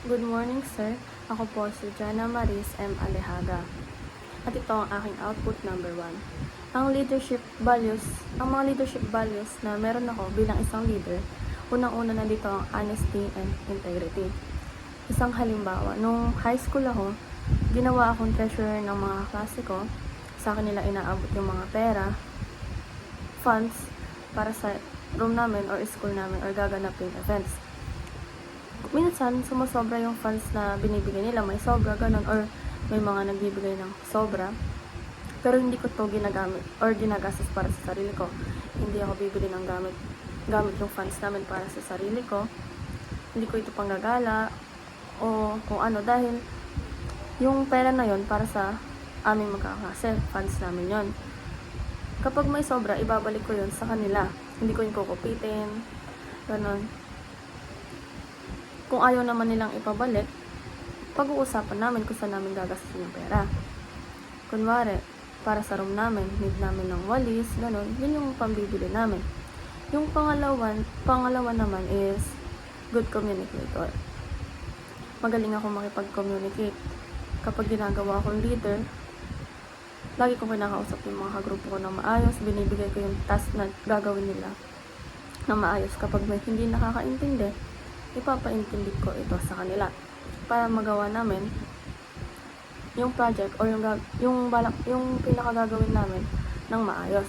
Good morning, sir. Ako po si Jana Maris M. Alejaga. At ito ang aking output number 1. Ang mga leadership values na meron ako bilang isang leader, unang-una na dito ang honesty and integrity. Isang halimbawa, nung high school ako, ginawa akong treasurer ng mga klase ko. Sa akin nila inaabot yung mga pera, funds, para sa room namin or school namin or gaganapin events. Minsan, sumasobra yung funds na binibigay nila, may sobra, ganun, or may mga nagbibigay ng sobra. Pero hindi ko to ginagamit or ginagastos para sa sarili ko. Hindi ako bibili ng gamit yung funds namin para sa sarili ko. Hindi ko ito panggagala o kung ano, dahil yung pera na yon para sa aming magkakase, funds namin yon. Kapag may sobra, ibabalik ko yon sa kanila. Hindi ko yung kukupitin, ganun. Kung ayaw naman nilang ipabalik, pag-uusapan namin kung saan namin gagastos yung pera. Kunwari, para sa room namin, need namin ng walis, ganun, yun yung pambibili namin. Yung pangalawa naman is good communicator. Magaling ako makipag-communicate. Kapag ginagawa akong leader, lagi ko kinakausap yung mga kagrupo ko ng maayos, binibigay ko yung task na gagawin nila ng maayos. Kapag may hindi nakakaintindi, ipapaintindi ko ito sa kanila para magawa namin yung project or yung pinakagagawin namin ng maayos.